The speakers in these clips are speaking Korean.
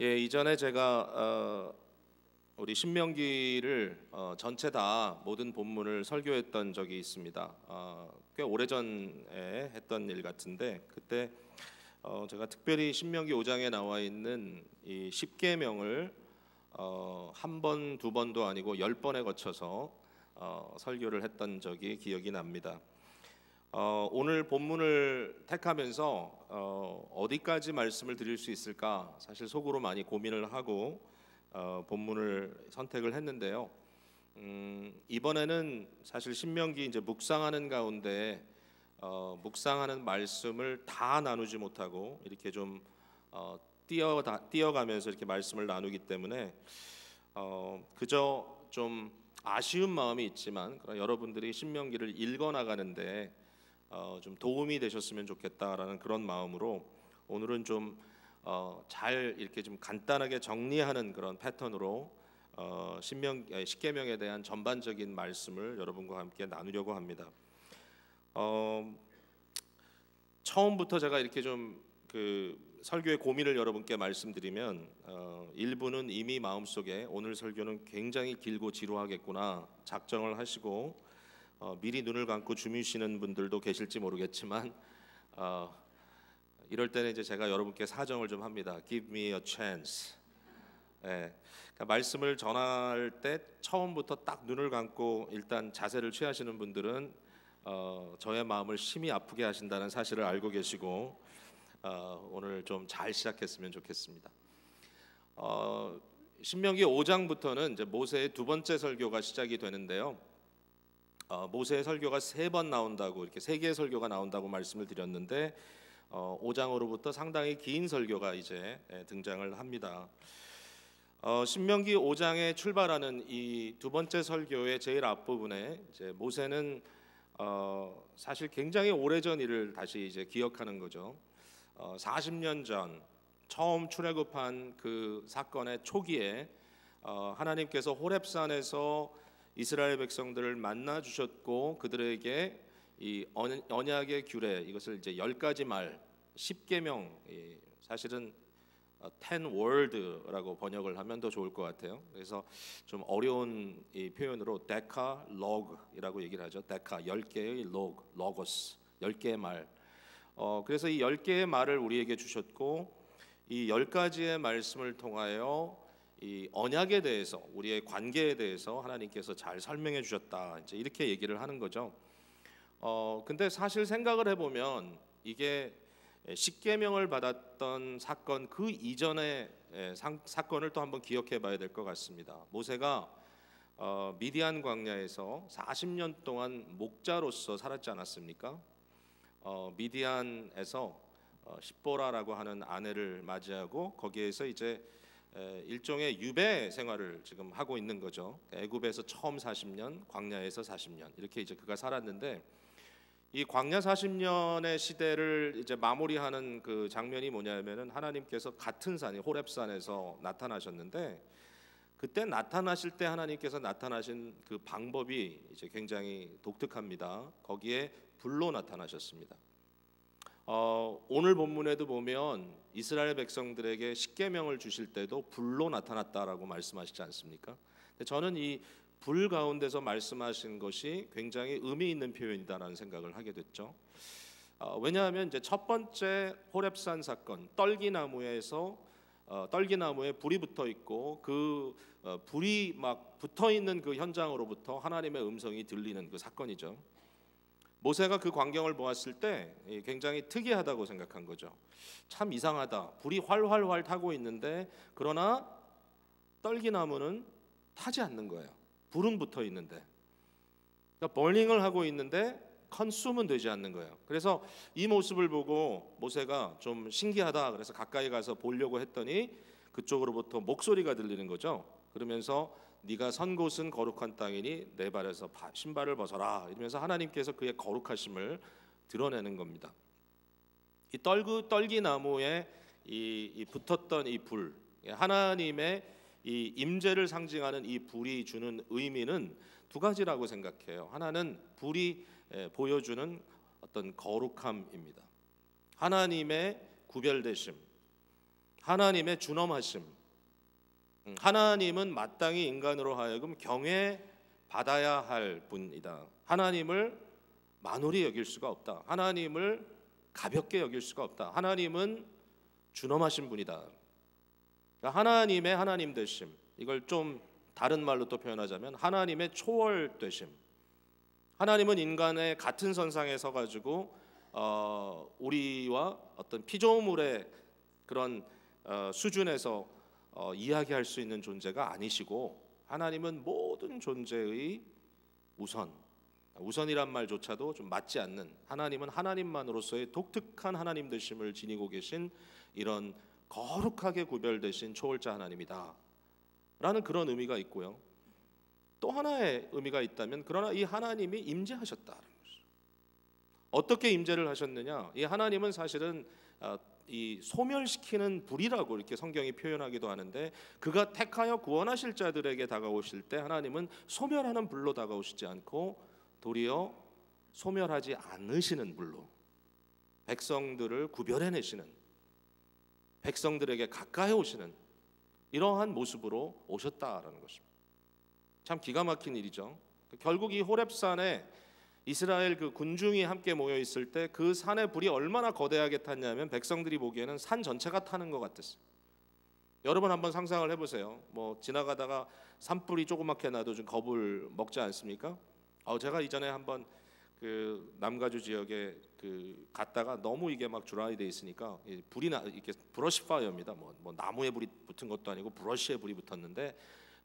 예, 이전에 제가 우리 신명기를 전체 다 모든 본문을 설교했던 적이 있습니다. 꽤 오래전에 했던 일 같은데 그때 제가 특별히 신명기 5장에 나와 있는 이 10계명을 한 번, 두 번도 아니고 10번에 거쳐서 설교를 했던 적이 기억이 납니다. 오늘 본문을 택하면서 어디까지 말씀을 드릴 수 있을까 사실 속으로 많이 고민을 하고 본문을 선택을 했는데요. 이번에는 사실 신명기 이제 묵상하는 가운데 묵상하는 말씀을 다 나누지 못하고 이렇게 좀 뛰어가면서 이렇게 말씀을 나누기 때문에 그저 좀 아쉬운 마음이 있지만 여러분들이 신명기를 읽어 나가는데 좀 도움이 되셨으면 좋겠다라는 그런 마음으로 오늘은 좀 잘 이렇게 좀 간단하게 정리하는 그런 패턴으로 십계명에 대한 전반적인 말씀을 여러분과 함께 나누려고 합니다. 처음부터 제가 이렇게 좀 그 설교의 고민을 여러분께 말씀드리면 일부는 이미 마음속에 오늘 설교는 굉장히 길고 지루하겠구나 작정을 하시고 미리 눈을 감고 주무시는 분들도 계실지 모르겠지만 이럴 때는 이제 제가 여러분께 사정을 좀 합니다. Give me a chance. 예, 그러니까 말씀을 전할 때 처음부터 딱 눈을 감고 일단 자세를 취하시는 분들은 저의 마음을 심히 아프게 하신다는 사실을 알고 계시고 오늘 좀 잘 시작했으면 좋겠습니다. 신명기 5장부터는 이제 모세의 두 번째 설교가 시작이 되는데요. 모세의 설교가 세 번 나온다고 이렇게 세 개의 설교가 나온다고 말씀을 드렸는데 5장으로부터 상당히 긴 설교가 이제 등장을 합니다. 신명기 5장에 출발하는 이 두 번째 설교의 제일 앞부분에 이제 모세는 사실 굉장히 오래전 일을 다시 이제 기억하는 거죠. 40년 전 처음 출애굽한 그 사건의 초기에 하나님께서 호렙산에서 이스라엘 백성들을 만나 주셨고 그들에게 이 언약의 규례 이것을 이제 10가지 말 10계명 사실은 10 word라고 번역을 하면 더 좋을 것 같아요. 그래서 좀 어려운 이 표현으로 데카로그이라고 얘기를 하죠. 데카 10개의 로고스 10개의 말. 그래서 이 10개의 말을 우리에게 주셨고 이 10가지의 말씀을 통하여 이 언약에 대해서 우리의 관계에 대해서 하나님께서 잘 설명해 주셨다. 이제 이렇게 얘기를 하는 거죠. 근데 사실 생각을 해보면 이게 십계명을 받았던 사건 그 이전의 사건을 또 한번 기억해 봐야 될 것 같습니다. 모세가 미디안 광야에서 40년 동안 목자로서 살았지 않았습니까? 미디안에서 십보라라고 하는 아내를 맞이하고 거기에서 이제 일종의 유배 생활을 지금 하고 있는 거죠. 애굽에서 처음 40년, 광야에서 40년 이렇게 이제 그가 살았는데 이 광야 40년의 시대를 이제 마무리하는 그 장면이 뭐냐면은 하나님께서 같은 산이 호렙산에서 나타나셨는데 그때 나타나실 때 하나님께서 나타나신 그 방법이 이제 굉장히 독특합니다. 거기에 불로 나타나셨습니다. 오늘 본문에도 보면 이스라엘 백성들에게 십계명을 주실 때도 불로 나타났다라고 말씀하시지 않습니까? 근데 저는 이 불 가운데서 말씀하신 것이 굉장히 의미 있는 표현이다라는 생각을 하게 됐죠. 왜냐하면 이제 첫 번째 호렙산 사건 떨기나무에서 떨기나무에 불이 붙어 있고 그 불이 막 붙어 있는 그 현장으로부터 하나님의 음성이 들리는 그 사건이죠. 모세가 그 광경을 보았을 때 굉장히 특이하다고 생각한 거죠. 참 이상하다. 불이 활활활 타고 있는데 그러나 떨기나무는 타지 않는 거예요. 불은 붙어 있는데, 그러니까 버닝을 하고 있는데 컨숨은 되지 않는 거예요. 그래서 이 모습을 보고 모세가 좀 신기하다. 그래서 가까이 가서 보려고 했더니 그쪽으로부터 목소리가 들리는 거죠. 그러면서 네가 선 곳은 거룩한 땅이니 내 발에서 신발을 벗어라. 이러면서 하나님께서 그의 거룩하심을 드러내는 겁니다. 이 떨기나무에 이 붙었던 이 불, 하나님의 이 임재를 상징하는 이 불이 주는 의미는 두 가지라고 생각해요. 하나는 불이 보여주는 어떤 거룩함입니다. 하나님의 구별되심, 하나님의 준엄하심. 하나님은 마땅히 인간으로 하여금 경외 받아야 할 분이다. 하나님을 만홀히 여길 수가 없다. 하나님을 가볍게 여길 수가 없다. 하나님은 준엄하신 분이다. 그러니까 하나님의 하나님 되심, 이걸 좀 다른 말로 또 표현하자면 하나님의 초월되심. 하나님은 인간의 같은 선상에 서가지고 우리와 어떤 피조물의 그런 수준에서 이야기할 수 있는 존재가 아니시고, 하나님은 모든 존재의 우선이란 말조차도 좀 맞지 않는, 하나님은 하나님만으로서의 독특한 하나님 되심을 지니고 계신 이런 거룩하게 구별되신 초월자 하나님이다 라는 그런 의미가 있고요. 또 하나의 의미가 있다면, 그러나 이 하나님이 임재하셨다는 것이죠. 어떻게 임재를 하셨느냐? 이 하나님은 사실은 이 소멸시키는 불이라고 이렇게 성경이 표현하기도 하는데, 그가 택하여 구원하실 자들에게 다가오실 때 하나님은 소멸하는 불로 다가오시지 않고 도리어 소멸하지 않으시는 불로 백성들을 구별해내시는, 백성들에게 가까이 오시는 이러한 모습으로 오셨다라는 것입니다. 참 기가 막힌 일이죠. 결국 이 호렙산에 이스라엘 그 군중이 함께 모여 있을 때 그 산의 불이 얼마나 거대하게 탔냐면 백성들이 보기에는 산 전체가 타는 것 같았어요. 여러분 한번 상상을 해보세요. 뭐 지나가다가 산불이 조그맣게 나도 좀 겁을 먹지 않습니까? 제가 이전에 한번 그 남가주 지역에 그 갔다가 너무 이게 막 드라이 돼 있으니까 불이 이렇게 브러시 파이어입니다. 뭐 나무에 불이 붙은 것도 아니고 브러시에 불이 붙었는데,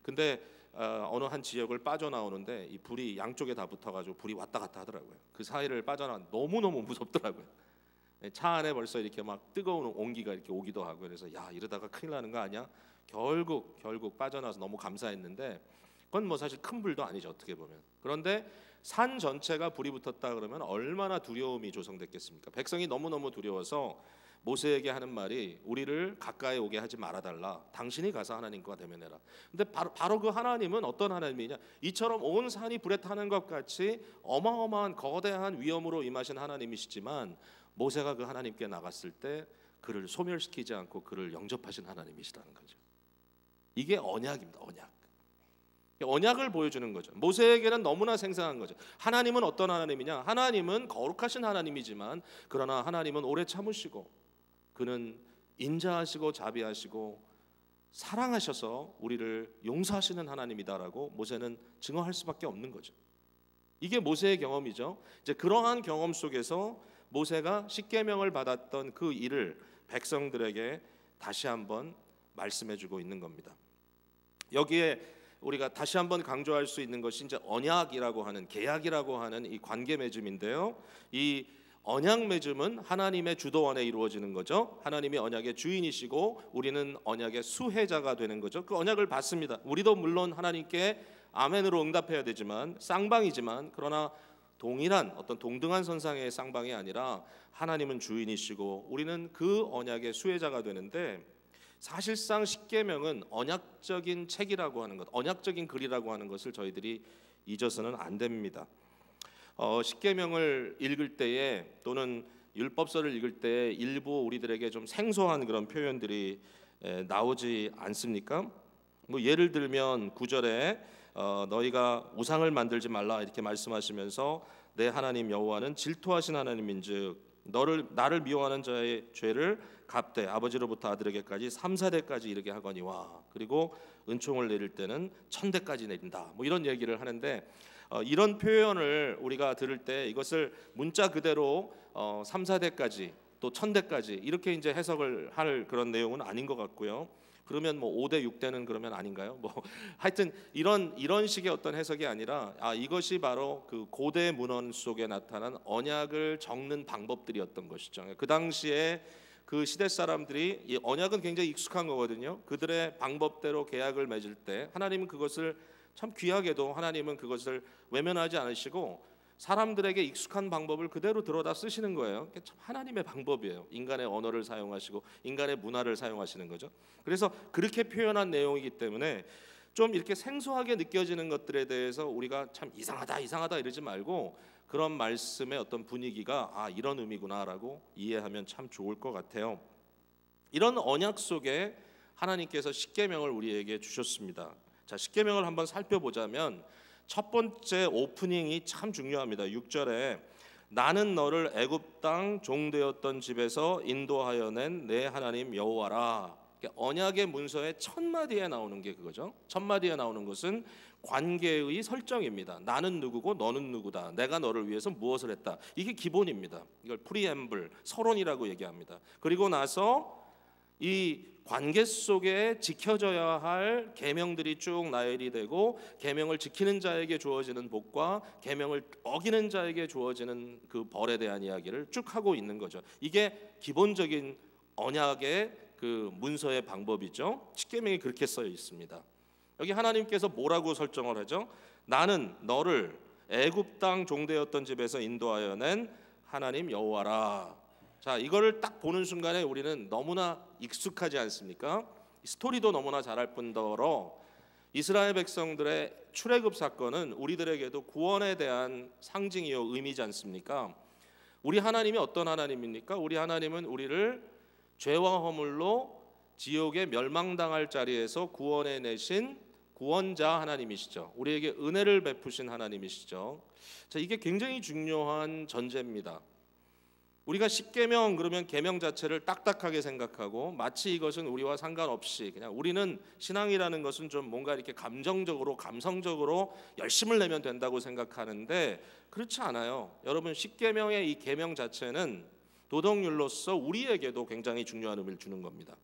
근데 어느 한 지역을 빠져나오는데 이 불이 양쪽에 다 붙어가지고 불이 왔다 갔다 하더라고요. 그 사이를 빠져나 너무너무 무섭더라고요. 차 안에 벌써 이렇게 막 뜨거운 온기가 이렇게 오기도 하고, 그래서 야, 이러다가 큰일 나는 거 아니야? 결국 빠져나와서 너무 감사했는데, 그건 뭐 사실 큰 불도 아니죠, 어떻게 보면. 그런데 산 전체가 불이 붙었다 그러면 얼마나 두려움이 조성됐겠습니까? 백성이 너무너무 두려워서 모세에게 하는 말이, 우리를 가까이 오게 하지 말아달라. 당신이 가서 하나님과 대면해라. 근데 바로 그 하나님은 어떤 하나님이냐? 이처럼 온 산이 불에 타는 것 같이 어마어마한 거대한 위엄으로 임하신 하나님이시지만, 모세가 그 하나님께 나갔을 때 그를 소멸시키지 않고 그를 영접하신 하나님이시라는 거죠. 이게 언약입니다. 언약을 보여주는 거죠. 모세에게는 너무나 생생한 거죠. 하나님은 어떤 하나님이냐? 하나님은 거룩하신 하나님이지만, 그러나 하나님은 오래 참으시고, 그는 인자하시고 자비하시고 사랑하셔서 우리를 용서하시는 하나님이다라고 모세는 증언할 수밖에 없는 거죠. 이게 모세의 경험이죠. 이제 그러한 경험 속에서 모세가 십계명을 받았던 그 일을 백성들에게 다시 한번 말씀해주고 있는 겁니다. 여기에 우리가 다시 한번 강조할 수 있는 것이 이제 언약이라고 하는, 계약이라고 하는 이 관계 맺음인데요. 이 언약 맺음은 하나님의 주도 안에 이루어지는 거죠. 하나님이 언약의 주인이시고 우리는 언약의 수혜자가 되는 거죠. 그 언약을 받습니다. 우리도 물론 하나님께 아멘으로 응답해야 되지만, 쌍방이지만, 그러나 동일한 어떤 동등한 선상의 쌍방이 아니라 하나님은 주인이시고 우리는 그 언약의 수혜자가 되는데, 사실상 십계명은 언약적인 책이라고 하는 것, 언약적인 글이라고 하는 것을 저희들이 잊어서는 안 됩니다. 십계명을 읽을 때에, 또는 율법서를 읽을 때 일부 우리들에게 좀 생소한 그런 표현들이 나오지 않습니까? 뭐 예를 들면 9절에 너희가 우상을 만들지 말라 이렇게 말씀하시면서, 내 하나님 여호와는 질투하신 하나님인즉 나를 미워하는 자의 죄를 갚되 아버지로부터 아들에게까지 3, 4대까지 이르게 하거니와, 그리고 은총을 내릴 때는 1000대까지 내린다. 뭐 이런 얘기를 하는데, 이런 표현을 우리가 들을 때 이것을 문자 그대로 3, 4대까지 또 1000대까지 이렇게 이제 해석을 할 그런 내용은 아닌 것 같고요. 그러면 뭐 5대 6대는 그러면 아닌가요? 뭐 하여튼 이런 식의 어떤 해석이 아니라, 이것이 바로 그 고대 문헌 속에 나타난 언약을 적는 방법들이었던 것이죠. 그 당시에 그 시대 사람들이 이 언약은 굉장히 익숙한 거거든요. 그들의 방법대로 계약을 맺을 때 하나님은 그것을 참 귀하게도, 하나님은 그것을 외면하지 않으시고 사람들에게 익숙한 방법을 그대로 들어다 쓰시는 거예요. 참 하나님의 방법이에요. 인간의 언어를 사용하시고 인간의 문화를 사용하시는 거죠. 그래서 그렇게 표현한 내용이기 때문에 좀 이렇게 생소하게 느껴지는 것들에 대해서 우리가 참 이상하다 이러지 말고, 그런 말씀의 어떤 분위기가 이런 의미구나라고 이해하면 참 좋을 것 같아요. 이런 언약 속에 하나님께서 십계명을 우리에게 주셨습니다. 자, 십계명을 한번 살펴보자면 첫 번째 오프닝이 참 중요합니다. 6절에 나는 너를 애굽 땅 종되었던 집에서 인도하여 낸 내 하나님 여호와라. 언약의 문서의 첫 마디에 나오는 게 그거죠. 첫 마디에 나오는 것은 관계의 설정입니다. 나는 누구고 너는 누구다. 내가 너를 위해서 무엇을 했다. 이게 기본입니다. 이걸 프리엠블, 서론이라고 얘기합니다. 그리고 나서 이 관계 속에 지켜져야 할 계명들이 쭉 나열이 되고 계명을 지키는 자에게 주어지는 복과 계명을 어기는 자에게 주어지는 그 벌에 대한 이야기를 쭉 하고 있는 거죠. 이게 기본적인 언약의 그 문서의 방법이죠. 십계명이 그렇게 써 있습니다. 여기 하나님께서 뭐라고 설정을 하죠? 나는 너를 애굽 땅 종되었던 집에서 인도하여 낸 하나님 여호와라. 자, 이거를 딱 보는 순간에 우리는 너무나 익숙하지 않습니까? 스토리도 너무나 잘할 뿐더러 이스라엘 백성들의 출애굽 사건은 우리들에게도 구원에 대한 상징이요 의미지 않습니까? 우리 하나님이 어떤 하나님입니까? 우리 하나님은 우리를 죄와 허물로 지옥에 멸망당할 자리에서 구원해 내신 구원자 하나님이시죠. 우리에게 은혜를 베푸신 하나님이시죠. 자, 이게 굉장히 중요한 전제입니다. 우리가 십계명 그러면 계명 자체를 딱딱하게 생각하고 마치 이것은 우리와 상관없이 그냥 우리는 신앙이라는 것은 좀 뭔가 이렇게 감정적으로 감성적으로 열심을 내면 된다고 생각하는데 그렇지 않아요. 여러분, 십계명의 이 계명 자체는 도덕률로서 우리에게도 굉장히 중요한 의미를 주는 겁니다.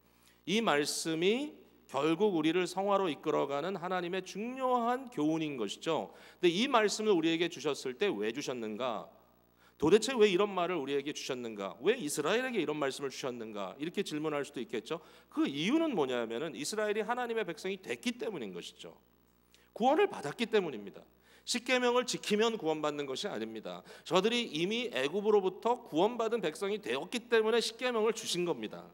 이 말씀이 결국 우리를 성화로 이끌어가는 하나님의 중요한 교훈인 것이죠. 근데 이 말씀을 우리에게 주셨을 때 왜 주셨는가? 도대체 왜 이런 말을 우리에게 주셨는가? 왜 이스라엘에게 이런 말씀을 주셨는가? 이렇게 질문할 수도 있겠죠. 그 이유는 뭐냐면은 이스라엘이 하나님의 백성이 됐기 때문인 것이죠. 구원을 받았기 때문입니다. 십계명을 지키면 구원받는 것이 아닙니다. 저들이 이미 애굽으로부터 구원받은 백성이 되었기 때문에 십계명을 주신 겁니다.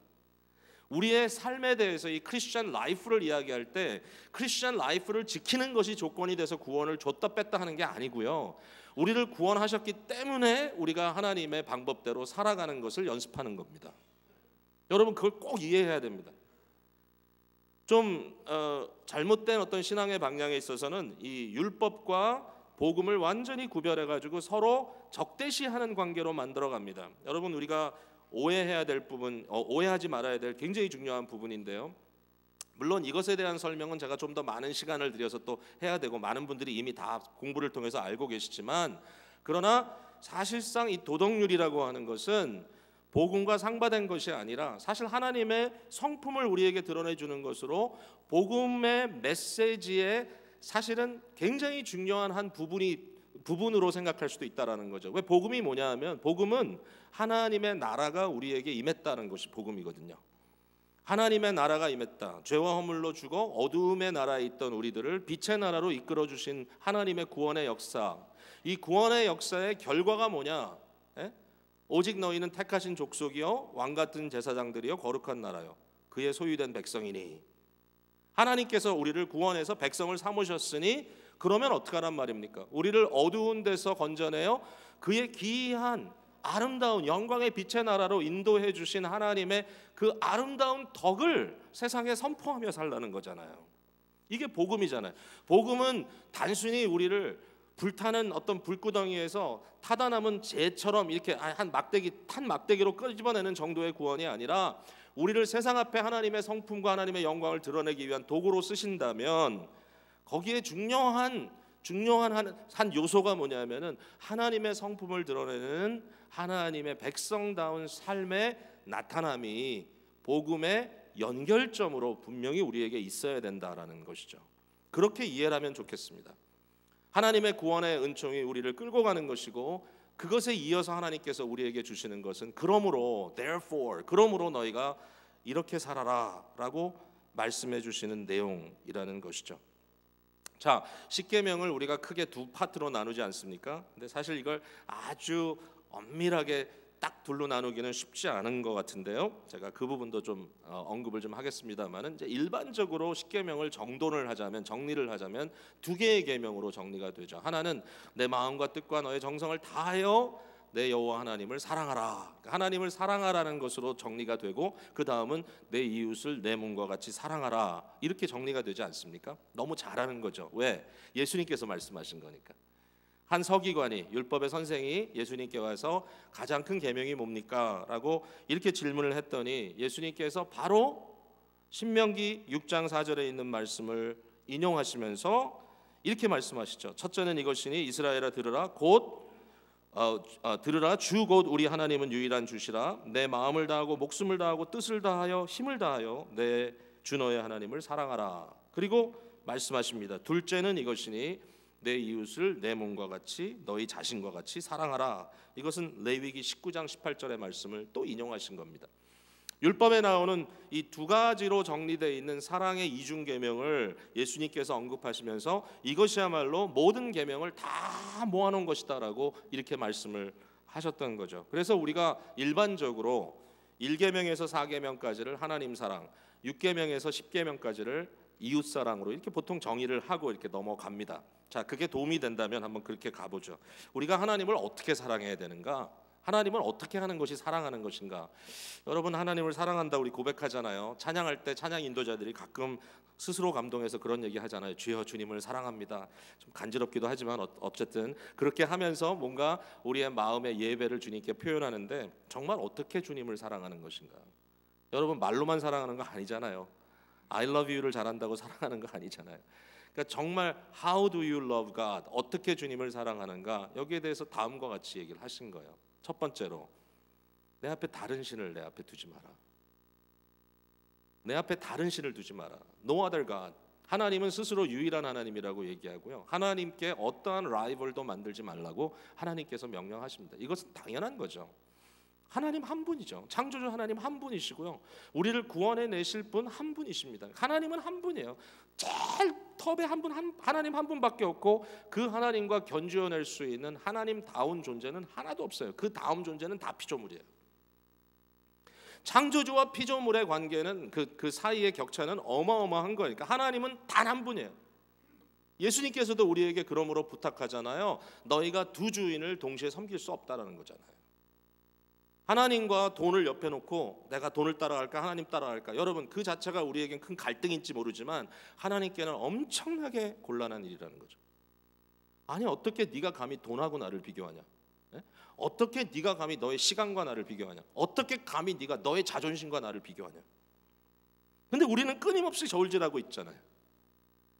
우리의 삶에 대해서 이 크리스천 라이프를 이야기할 때 크리스천 라이프를 지키는 것이 조건이 돼서 구원을 줬다 뺐다 하는 게 아니고요. 우리를 구원하셨기 때문에 우리가 하나님의 방법대로 살아가는 것을 연습하는 겁니다. 여러분, 그걸 꼭 이해해야 됩니다. 좀 잘못된 어떤 신앙의 방향에 있어서는 이 율법과 복음을 완전히 구별해가지고 서로 적대시하는 관계로 만들어갑니다. 여러분, 우리가 오해해야 될 부분, 오해하지 말아야 될 굉장히 중요한 부분인데요. 물론 이것에 대한 설명은 제가 좀 더 많은 시간을 들여서 또 해야 되고 많은 분들이 이미 다 공부를 통해서 알고 계시지만 그러나 사실상 이 도덕률이라고 하는 것은 복음과 상반된 것이 아니라 사실 하나님의 성품을 우리에게 드러내주는 것으로 복음의 메시지에 사실은 굉장히 중요한 한 부분으로 생각할 수도 있다라는 거죠. 왜 복음이 뭐냐 하면 복음은 하나님의 나라가 우리에게 임했다는 것이 복음이거든요. 하나님의 나라가 임했다. 죄와 허물로 죽어 어두움의 나라에 있던 우리들을 빛의 나라로 이끌어 주신 하나님의 구원의 역사. 이 구원의 역사의 결과가 뭐냐? 오직 너희는 택하신 족속이요 왕 같은 제사장들이요 거룩한 나라요 그의 소유된 백성이니. 하나님께서 우리를 구원해서 백성을 삼으셨으니 그러면 어떡하란 말입니까? 우리를 어두운 데서 건져내어 그의 기이한 아름다운 영광의 빛의 나라로 인도해 주신 하나님의 그 아름다운 덕을 세상에 선포하며 살라는 거잖아요. 이게 복음이잖아요. 복음은 단순히 우리를 불타는 어떤 불구덩이에서 타다 남은 재처럼 이렇게 탄 막대기로 끄집어내는 정도의 구원이 아니라 우리를 세상 앞에 하나님의 성품과 하나님의 영광을 드러내기 위한 도구로 쓰신다면 거기에 중요한 한 요소가 뭐냐면은 하나님의 성품을 드러내는 하나님의 백성다운 삶의 나타남이 복음의 연결점으로 분명히 우리에게 있어야 된다라는 것이죠. 그렇게 이해를 하면 좋겠습니다. 하나님의 구원의 은총이 우리를 끌고 가는 것이고 그것에 이어서 하나님께서 우리에게 주시는 것은 그러므로 너희가 이렇게 살아라라고 말씀해 주시는 내용이라는 것이죠. 자, 십계명을 우리가 크게 두 파트로 나누지 않습니까? 근데 사실 이걸 아주 엄밀하게 딱 둘로 나누기는 쉽지 않은 것 같은데요. 제가 그 부분도 좀 언급을 좀 하겠습니다만은 이제 일반적으로 십계명을 정리를 하자면 두 개의 계명으로 정리가 되죠. 하나는 내 마음과 뜻과 너의 정성을 다하여 내 여호와 하나님을 사랑하라. 하나님을 사랑하라는 것으로 정리가 되고 그 다음은 내 이웃을 내 몸과 같이 사랑하라. 이렇게 정리가 되지 않습니까? 너무 잘하는 거죠. 왜? 예수님께서 말씀하신 거니까. 한 서기관이, 율법의 선생이 예수님께 와서 가장 큰 계명이 뭡니까? 라고 이렇게 질문을 했더니 예수님께서 바로 신명기 6장 4절에 있는 말씀을 인용하시면서 이렇게 말씀하시죠. 첫째는 이것이니 이스라엘아 들으라 들으라 주 곧 우리 하나님은 유일한 주시라. 내 마음을 다하고 목숨을 다하고 뜻을 다하여 힘을 다하여 내 주 너의 하나님을 사랑하라. 그리고 말씀하십니다. 둘째는 이것이니 내 이웃을 내 몸과 같이 너희 자신과 같이 사랑하라. 이것은 레위기 19장 18절의 말씀을 또 인용하신 겁니다. 율법에 나오는 이 두 가지로 정리되어 있는 사랑의 이중 계명을 예수님께서 언급하시면서 이것이야말로 모든 계명을 다 모아놓은 것이다라고 이렇게 말씀을 하셨던 거죠. 그래서 우리가 일반적으로 1계명에서 4계명까지를 하나님 사랑, 6계명에서 10계명까지를 이웃 사랑으로 이렇게 보통 정의를 하고 이렇게 넘어갑니다. 자, 그게 도움이 된다면 한번 그렇게 가보죠. 우리가 하나님을 어떻게 사랑해야 되는가? 하나님을 어떻게 하는 것이 사랑하는 것인가? 여러분, 하나님을 사랑한다 우리 고백하잖아요. 찬양할 때 찬양 인도자들이 가끔 스스로 감동해서 그런 얘기 하잖아요. 주여 주님을 사랑합니다. 좀 간지럽기도 하지만 어쨌든 그렇게 하면서 뭔가 우리의 마음의 예배를 주님께 표현하는데 정말 어떻게 주님을 사랑하는 것인가? 여러분, 말로만 사랑하는 거 아니잖아요. I love you를 잘한다고 사랑하는 거 아니잖아요. 그러니까 정말 How do you love God? 어떻게 주님을 사랑하는가? 여기에 대해서 다음과 같이 얘기를 하신 거예요. 첫 번째로 내 앞에 다른 신을 내 앞에 두지 마라. 내 앞에 다른 신을 두지 마라. No other God. 하나님은 스스로 유일한 하나님이라고 얘기하고요. 하나님께 어떠한 라이벌도 만들지 말라고 하나님께서 명령하십니다. 이것은 당연한 거죠. 하나님 한 분이죠. 창조주 하나님 한 분이시고요. 우리를 구원해 내실 분 한 분이십니다. 하나님은 한 분이에요. 제일 톱에 하나님 한 분밖에 없고 그 하나님과 견주어낼 수 있는 하나님다운 존재는 하나도 없어요. 그 다음 존재는 다 피조물이에요. 창조주와 피조물의 관계는 그 사이의 격차는 어마어마한 거니까 하나님은 단 한 분이에요. 예수님께서도 우리에게 그러므로 부탁하잖아요. 너희가 두 주인을 동시에 섬길 수 없다라는 거잖아요. 하나님과 돈을 옆에 놓고 내가 돈을 따라갈까 하나님 따라갈까, 여러분 그 자체가 우리에겐 큰 갈등인지 모르지만 하나님께는 엄청나게 곤란한 일이라는 거죠. 아니 어떻게 네가 감히 돈하고 나를 비교하냐? 어떻게 네가 감히 너의 시간과 나를 비교하냐? 어떻게 감히 네가 너의 자존심과 나를 비교하냐? 근데 우리는 끊임없이 저울질하고 있잖아요.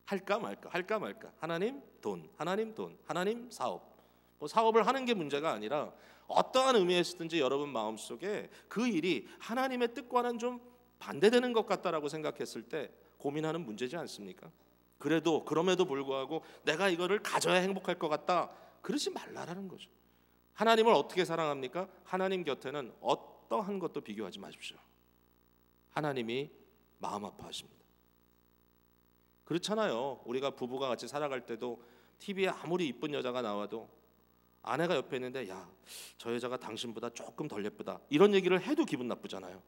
할까 말까 할까 말까. 하나님 돈, 하나님 돈, 하나님 사업. 뭐 사업을 하는 게 문제가 아니라 어떠한 의미에서든지 여러분 마음속에 그 일이 하나님의 뜻과는 좀 반대되는 것 같다라고 생각했을 때 고민하는 문제지 않습니까? 그럼에도 불구하고 내가 이거를 가져야 행복할 것 같다, 그러지 말라라는 거죠. 하나님을 어떻게 사랑합니까? 하나님 곁에는 어떠한 것도 비교하지 마십시오. 하나님이 마음 아파하십니다. 그렇잖아요. 우리가 부부가 같이 살아갈 때도 TV에 아무리 이쁜 여자가 나와도 아내가 옆에 있는데 야, 저 여자가 당신보다 조금 덜 예쁘다 이런 얘기를 해도 기분 나쁘잖아요.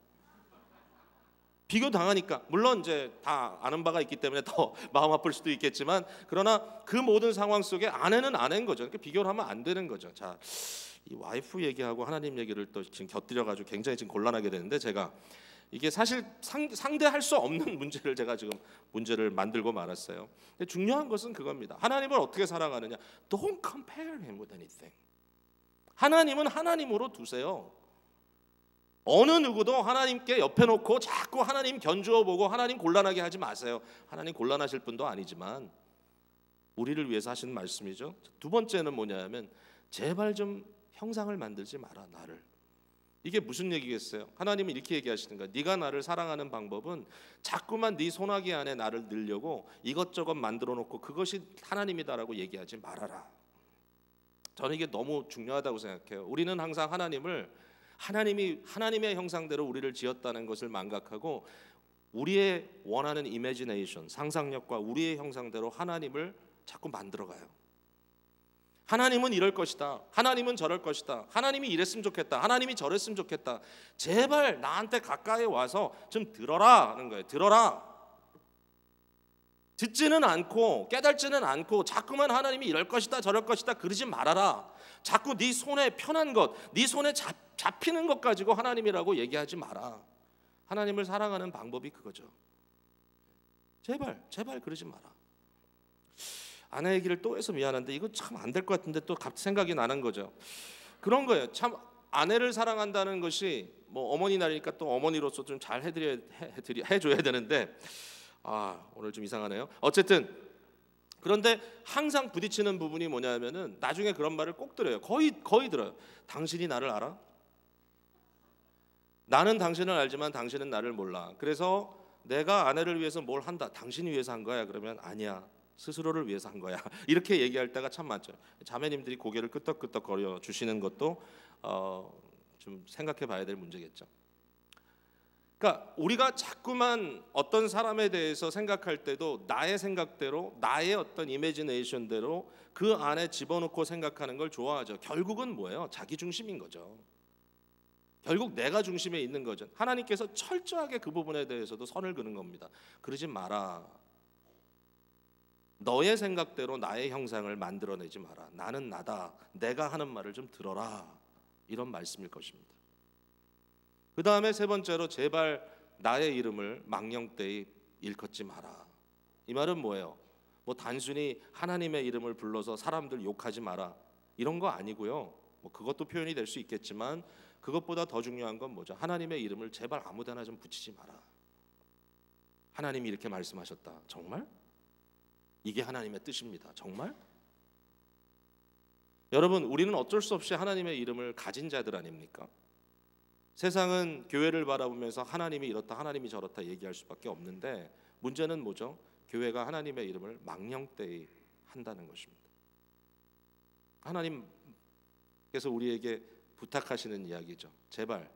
비교 당하니까. 물론 이제 다 아는 바가 있기 때문에 더 마음 아플 수도 있겠지만 그러나 그 모든 상황 속에 아내는 아내인 거죠. 그러니까 비교를 하면 안 되는 거죠. 자, 이 와이프 얘기하고 하나님 얘기를 또 지금 곁들여 가지고 굉장히 지금 곤란하게 되는데, 제가 이게 사실 상대할 수 없는 문제를 제가 지금 문제를 만들고 말았어요. 근데 중요한 것은 그겁니다. 하나님을 어떻게 사랑하느냐? Don't compare him with anything. 하나님은 하나님으로 두세요. 어느 누구도 하나님께 옆에 놓고 자꾸 하나님 견주어 보고 하나님 곤란하게 하지 마세요. 하나님 곤란하실 분도 아니지만 우리를 위해서 하신 말씀이죠. 두 번째는 뭐냐면 제발 좀 형상을 만들지 마라, 나를. 이게 무슨 얘기겠어요? 하나님은 이렇게 얘기하시는 거예요. 네가 나를 사랑하는 방법은 자꾸만 네 손아귀 안에 나를 넣으려고 이것저것 만들어 놓고 그것이 하나님이다라고 얘기하지 말아라. 저는 이게 너무 중요하다고 생각해요. 우리는 항상 하나님이 하나님의 형상대로 우리를 지었다는 것을 망각하고 우리의 원하는 이미지네이션, 상상력과 우리의 형상대로 하나님을 자꾸 만들어가요. 하나님은 이럴 것이다, 하나님은 저럴 것이다, 하나님이 이랬으면 좋겠다, 하나님이 저랬으면 좋겠다. 제발 나한테 가까이 와서 좀 들어라 하는 거예요. 들어라. 듣지는 않고 깨달지는 않고 자꾸만 하나님이 이럴 것이다 저럴 것이다 그러지 말아라. 자꾸 네 손에 편한 것, 네 손에 잡히는 것 가지고 하나님이라고 얘기하지 마라. 하나님을 사랑하는 방법이 그거죠. 제발 그러지 마라. 아내 얘기를 또 해서 미안한데 이거 참 안 될 것 같은데 또 갑자기 생각이 나는 거죠. 그런 거예요. 참 아내를 사랑한다는 것이 뭐 어머니 날이니까 또 어머니로서 좀 잘 해줘야 되는데 오늘 좀 이상하네요. 어쨌든 그런데 항상 부딪히는 부분이 뭐냐면은 나중에 그런 말을 꼭 들어요. 거의 들어요. 당신이 나를 알아? 나는 당신을 알지만 당신은 나를 몰라. 그래서 내가 아내를 위해서 뭘 한다. 당신이 위해서 한 거야. 그러면 아니야. 스스로를 위해서 한 거야. 이렇게 얘기할 때가 참 많죠. 자매님들이 고개를 끄덕끄덕 거려 주시는 것도 좀 생각해 봐야 될 문제겠죠. 그러니까 우리가 자꾸만 어떤 사람에 대해서 생각할 때도 나의 생각대로 나의 어떤 이미지네이션대로 그 안에 집어넣고 생각하는 걸 좋아하죠. 결국은 뭐예요? 자기 중심인 거죠. 결국 내가 중심에 있는 거죠. 하나님께서 철저하게 그 부분에 대해서도 선을 그는 겁니다. 그러지 마라. 너의 생각대로 나의 형상을 만들어내지 마라. 나는 나다. 내가 하는 말을 좀 들어라. 이런 말씀일 것입니다. 그 다음에 세 번째로 제발 나의 이름을 망령되이 일컫지 마라. 이 말은 뭐예요? 뭐 단순히 하나님의 이름을 불러서 사람들 욕하지 마라 이런 거 아니고요. 뭐 그것도 표현이 될 수 있겠지만 그것보다 더 중요한 건 뭐죠? 하나님의 이름을 제발 아무데나 좀 붙이지 마라. 하나님이 이렇게 말씀하셨다. 정말? 이게 하나님의 뜻입니다. 정말? 여러분, 우리는 어쩔 수 없이 하나님의 이름을 가진 자들 아닙니까? 세상은 교회를 바라보면서 하나님이 이렇다 하나님이 저렇다 얘기할 수밖에 없는데 문제는 뭐죠? 교회가 하나님의 이름을 망령되이 한다는 것입니다. 하나님께서 우리에게 부탁하시는 이야기죠. 제발,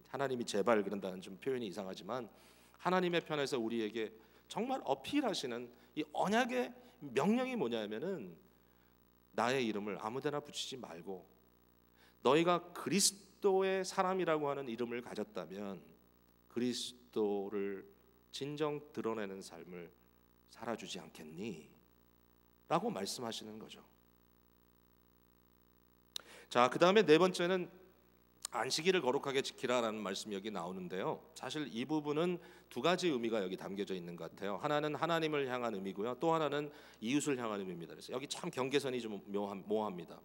하나님이 제발 그런다는 좀 표현이 이상하지만 하나님의 편에서 우리에게 정말 어필하시는 이 언약의 명령이 뭐냐면은 나의 이름을 아무데나 붙이지 말고 너희가 그리스도의 사람이라고 하는 이름을 가졌다면 그리스도를 진정 드러내는 삶을 살아주지 않겠니? 라고 말씀하시는 거죠. 자, 그 다음에 네 번째는 안식일을 거룩하게 지키라라는 말씀이 여기 나오는데요. 사실 이 부분은 두 가지 의미가 여기 담겨져 있는 것 같아요. 하나는 하나님을 향한 의미고요. 또 하나는 이웃을 향한 의미입니다. 그래서 여기 참 경계선이 좀 모호합니다.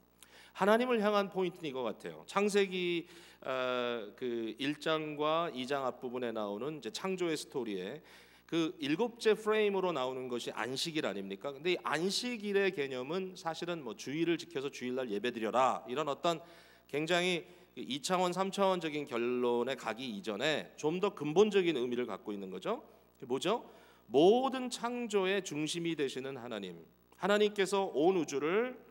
하나님을 향한 포인트는 이거 같아요. 창세기 그 1장과 2장 앞부분에 나오는 이제 창조의 스토리에 그 일곱째 프레임으로 나오는 것이 안식일 아닙니까? 근데 이 안식일의 개념은 사실은 뭐 주일을 지켜서 주일날 예배드려라 이런 어떤 굉장히 2차원, 3차원적인 결론에 가기 이전에 좀 더 근본적인 의미를 갖고 있는 거죠. 뭐죠? 모든 창조의 중심이 되시는 하나님, 하나님께서 온 우주를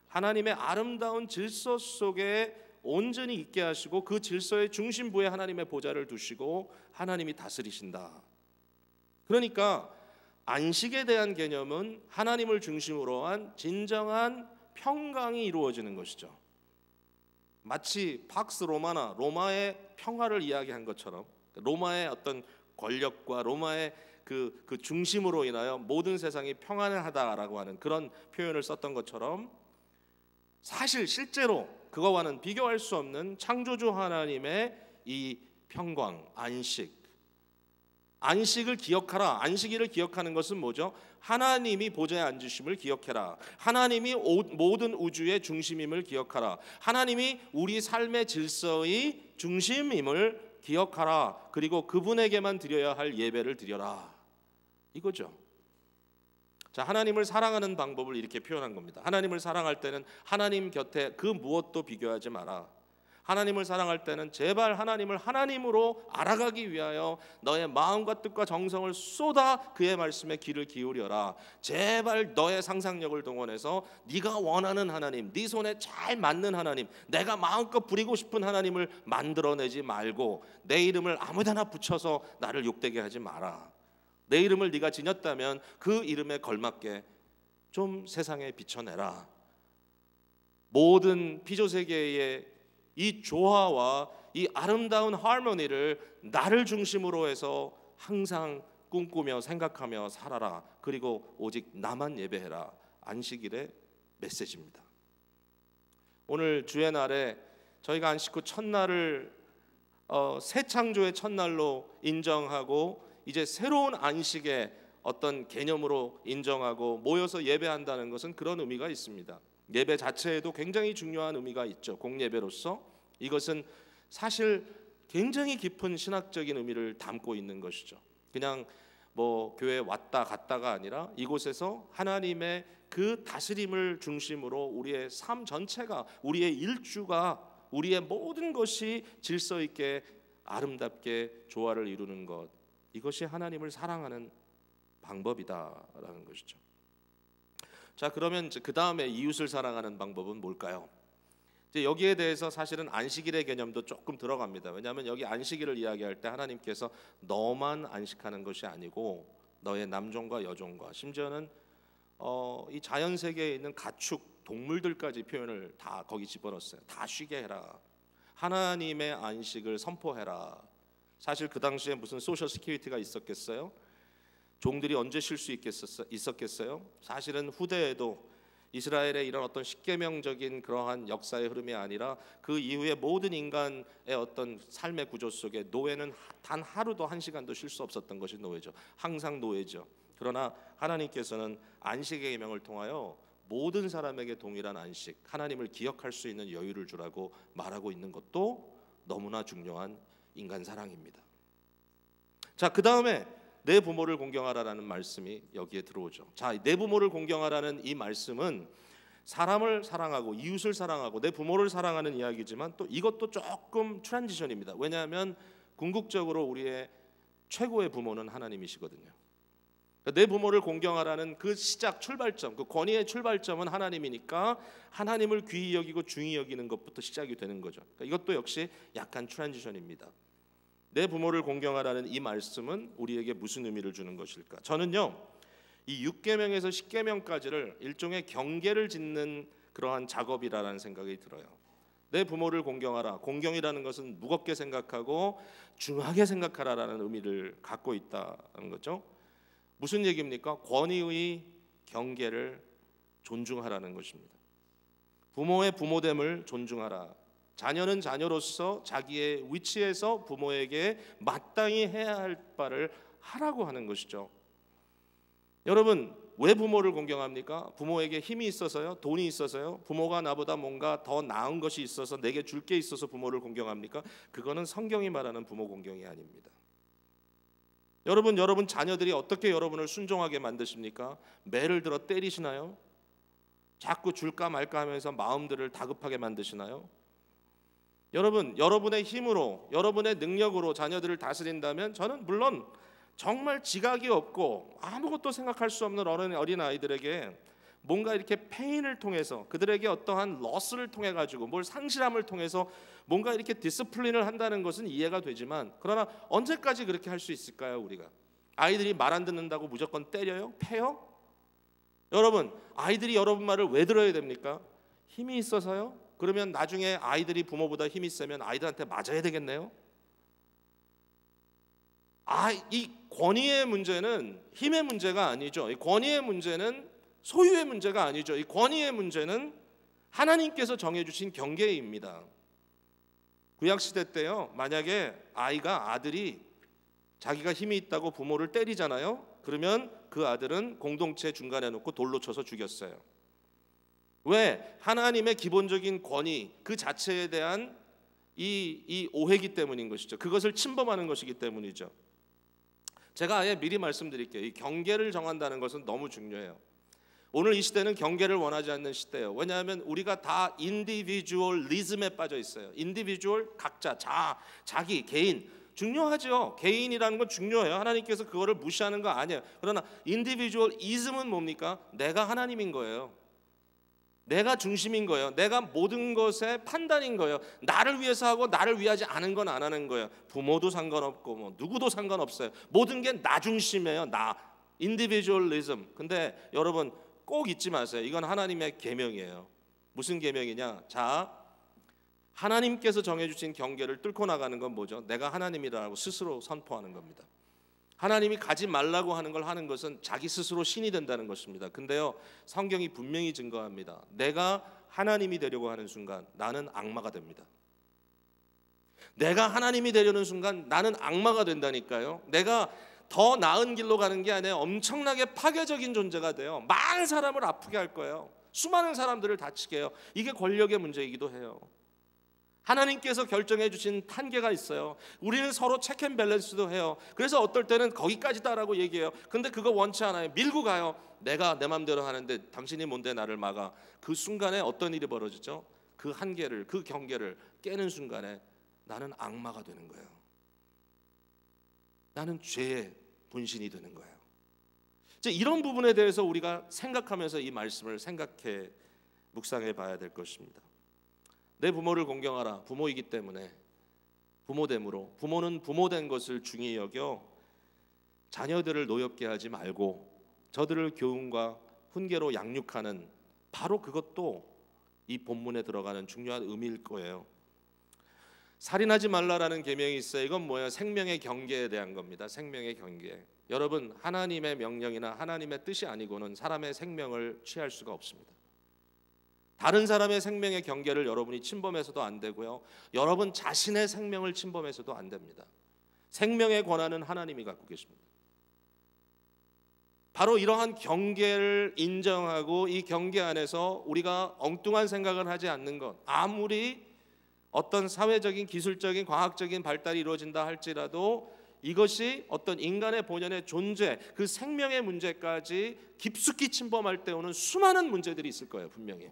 하나님의 아름다운 질서 속에 온전히 있게 하시고 그 질서의 중심부에 하나님의 보좌를 두시고 하나님이 다스리신다. 그러니까 안식에 대한 개념은 하나님을 중심으로 한 진정한 평강이 이루어지는 것이죠. 마치 팍스 로마나 로마의 평화를 이야기한 것처럼 로마의 어떤 권력과 로마의 그 중심으로 인하여 모든 세상이 평안하다라고 하는 그런 표현을 썼던 것처럼 사실 실제로 그거와는 비교할 수 없는 창조주 하나님의 이 평강, 안식을 기억하라. 안식일을 기억하는 것은 뭐죠? 하나님이 보좌에 앉으심을 기억해라. 하나님이 모든 우주의 중심임을 기억하라. 하나님이 우리 삶의 질서의 중심임을 기억하라. 그리고 그분에게만 드려야 할 예배를 드려라. 이거죠. 자, 하나님을 사랑하는 방법을 이렇게 표현한 겁니다. 하나님을 사랑할 때는 하나님 곁에 그 무엇도 비교하지 마라. 하나님을 사랑할 때는 제발 하나님을 하나님으로 알아가기 위하여 너의 마음과 뜻과 정성을 쏟아 그의 말씀에 귀를 기울여라. 제발 너의 상상력을 동원해서 네가 원하는 하나님, 네 손에 잘 맞는 하나님, 내가 마음껏 부리고 싶은 하나님을 만들어내지 말고 내 이름을 아무데나 붙여서 나를 욕되게 하지 마라. 내 이름을 네가 지녔다면 그 이름에 걸맞게 좀 세상에 비춰내라. 모든 피조세계의 이 조화와 이 아름다운 하모니를 나를 중심으로 해서 항상 꿈꾸며 생각하며 살아라. 그리고 오직 나만 예배해라. 안식일의 메시지입니다. 오늘 주의 날에 저희가 안식 후 첫날을 새 창조의 첫날로 인정하고 이제 새로운 안식의 어떤 개념으로 인정하고 모여서 예배한다는 것은 그런 의미가 있습니다. 예배 자체에도 굉장히 중요한 의미가 있죠. 공예배로서 이것은 사실 굉장히 깊은 신학적인 의미를 담고 있는 것이죠. 그냥 뭐 교회 왔다 갔다가 아니라 이곳에서 하나님의 그 다스림을 중심으로 우리의 삶 전체가, 우리의 일주가, 우리의 모든 것이 질서 있게 아름답게 조화를 이루는 것, 이것이 하나님을 사랑하는 방법이다라는 것이죠. 자, 그러면 그 다음에 이웃을 사랑하는 방법은 뭘까요? 이제 여기에 대해서 사실은 안식일의 개념도 조금 들어갑니다. 왜냐하면 여기 안식일을 이야기할 때 하나님께서 너만 안식하는 것이 아니고 너의 남종과 여종과 심지어는 이 자연 세계에 있는 가축, 동물들까지 표현을 다 거기 집어넣었어요. 다 쉬게 해라. 하나님의 안식을 선포해라. 사실 그 당시에 무슨 소셜 시큐리티가 있었겠어요? 종들이 언제 쉴 수 있었겠어요? 사실은 후대에도 이스라엘의 이런 어떤 십계명적인 그러한 역사의 흐름이 아니라 그 이후에 모든 인간의 어떤 삶의 구조 속에 노예는 단 하루도 한 시간도 쉴 수 없었던 것이 노예죠. 항상 노예죠. 그러나 하나님께서는 안식의 계명을 통하여 모든 사람에게 동일한 안식, 하나님을 기억할 수 있는 여유를 주라고 말하고 있는 것도 너무나 중요한 인간 사랑입니다. 자, 그 다음에 내 부모를 공경하라라는 말씀이 여기에 들어오죠. 자, 내 부모를 공경하라는 이 말씀은 사람을 사랑하고 이웃을 사랑하고 내 부모를 사랑하는 이야기지만 또 이것도 조금 트랜지션입니다. 왜냐하면 궁극적으로 우리의 최고의 부모는 하나님이시거든요. 내 부모를 공경하라는 그 시작 출발점, 그 권위의 출발점은 하나님이니까 하나님을 귀히 여기고 중히 여기는 것부터 시작이 되는 거죠. 그러니까 이것도 역시 약간 트랜지션입니다. 내 부모를 공경하라는 이 말씀은 우리에게 무슨 의미를 주는 것일까? 저는요, 이 6계명에서 10계명까지를 일종의 경계를 짓는 그러한 작업이라는 생각이 들어요. 내 부모를 공경하라. 공경이라는 것은 무겁게 생각하고 중하게 생각하라라는 의미를 갖고 있다는 거죠. 무슨 얘기입니까? 권위의 경계를 존중하라는 것입니다. 부모의 부모됨을 존중하라. 자녀는 자녀로서 자기의 위치에서 부모에게 마땅히 해야 할 바를 하라고 하는 것이죠. 여러분, 왜 부모를 공경합니까? 부모에게 힘이 있어서요? 돈이 있어서요? 부모가 나보다 뭔가 더 나은 것이 있어서 내게 줄 게 있어서 부모를 공경합니까? 그거는 성경이 말하는 부모 공경이 아닙니다. 여러분 자녀들이 어떻게 여러분을 순종하게 만드십니까? 매를 들어 때리시나요? 자꾸 줄까 말까 하면서 마음들을 다급하게 만드시나요? 여러분, 여러분의 힘으로, 여러분의 능력으로 자녀들을 다스린다면 저는 물론 정말 지각이 없고 아무것도 생각할 수 없는 어린 아이들에게 뭔가 이렇게 페인을 통해서 그들에게 어떠한 러스를 통해 가지고 뭘 상실함을 통해서 뭔가 이렇게 디스플린을 한다는 것은 이해가 되지만, 그러나 언제까지 그렇게 할 수 있을까요? 우리가 아이들이 말 안 듣는다고 무조건 때려요? 패요? 여러분, 아이들이 여러분 말을 왜 들어야 됩니까? 힘이 있어서요? 그러면 나중에 아이들이 부모보다 힘이 세면 아이들한테 맞아야 되겠네요? 이 권위의 문제는 힘의 문제가 아니죠. 이 권위의 문제는 소유의 문제가 아니죠. 이 권위의 문제는 하나님께서 정해주신 경계입니다. 구약시대 때요, 만약에 아들이 자기가 힘이 있다고 부모를 때리잖아요. 그러면 그 아들은 공동체 중간에 놓고 돌로 쳐서 죽였어요. 왜? 하나님의 기본적인 권위 그 자체에 대한 이 오해기 때문인 것이죠. 그것을 침범하는 것이기 때문이죠. 제가 아예 미리 말씀드릴게요. 이 경계를 정한다는 것은 너무 중요해요. 오늘 이 시대는 경계를 원하지 않는 시대예요. 왜냐하면 우리가 다 인디비주얼리즘에 빠져 있어요. 인디비주얼, 각자, 자기, 개인 중요하죠. 개인이라는 건 중요해요. 하나님께서 그거를 무시하는 거 아니에요. 그러나 인디비주얼이즘은 뭡니까? 내가 하나님인 거예요. 내가 중심인 거예요. 내가 모든 것의 판단인 거예요. 나를 위해서 하고 나를 위하지 않은 건 안 하는 거예요. 부모도 상관없고 뭐 누구도 상관없어요. 모든 게 나 중심이에요. 나 인디비주얼리즘. 근데 여러분 꼭 잊지 마세요. 이건 하나님의 계명이에요. 무슨 계명이냐? 자, 하나님께서 정해주신 경계를 뚫고 나가는 건 뭐죠? 내가 하나님이라고 스스로 선포하는 겁니다. 하나님이 가지 말라고 하는 걸 하는 것은 자기 스스로 신이 된다는 것입니다. 근데요, 성경이 분명히 증거합니다. 내가 하나님이 되려고 하는 순간 나는 악마가 됩니다. 내가 하나님이 되려는 순간 나는 악마가 된다니까요. 내가 더 나은 길로 가는 게 아니라 엄청나게 파괴적인 존재가 돼요. 많은 사람을 아프게 할 거예요. 수많은 사람들을 다치게 해요. 이게 권력의 문제이기도 해요. 하나님께서 결정해 주신 한계가 있어요. 우리는 서로 체크 앤 밸런스도 해요. 그래서 어떨 때는 거기까지다라고 얘기해요. 근데 그거 원치 않아요. 밀고 가요. 내가 내 맘대로 하는데 당신이 뭔데 나를 막아. 그 순간에 어떤 일이 벌어지죠? 그 한계를, 그 경계를 깨는 순간에 나는 악마가 되는 거예요. 나는 죄의 분신이 되는 거예요. 이제 이런 부분에 대해서 우리가 생각하면서 이 말씀을 생각해 묵상해 봐야 될 것입니다. 내 부모를 공경하라. 부모이기 때문에 부모됨으로, 부모는 부모된 것을 중히 여겨 자녀들을 노엽게 하지 말고 저들을 교훈과 훈계로 양육하는, 바로 그것도 이 본문에 들어가는 중요한 의미일 거예요. 살인하지 말라라는 계명이 있어요. 이건 뭐예요? 생명의 경계에 대한 겁니다. 생명의 경계. 여러분, 하나님의 명령이나 하나님의 뜻이 아니고는 사람의 생명을 취할 수가 없습니다. 다른 사람의 생명의 경계를 여러분이 침범해서도 안 되고요, 여러분 자신의 생명을 침범해서도 안 됩니다. 생명의 권한은 하나님이 갖고 계십니다. 바로 이러한 경계를 인정하고 이 경계 안에서 우리가 엉뚱한 생각을 하지 않는 것, 아무리 어떤 사회적인, 기술적인, 과학적인 발달이 이루어진다 할지라도 이것이 어떤 인간의 본연의 존재, 그 생명의 문제까지 깊숙이 침범할 때 오는 수많은 문제들이 있을 거예요. 분명히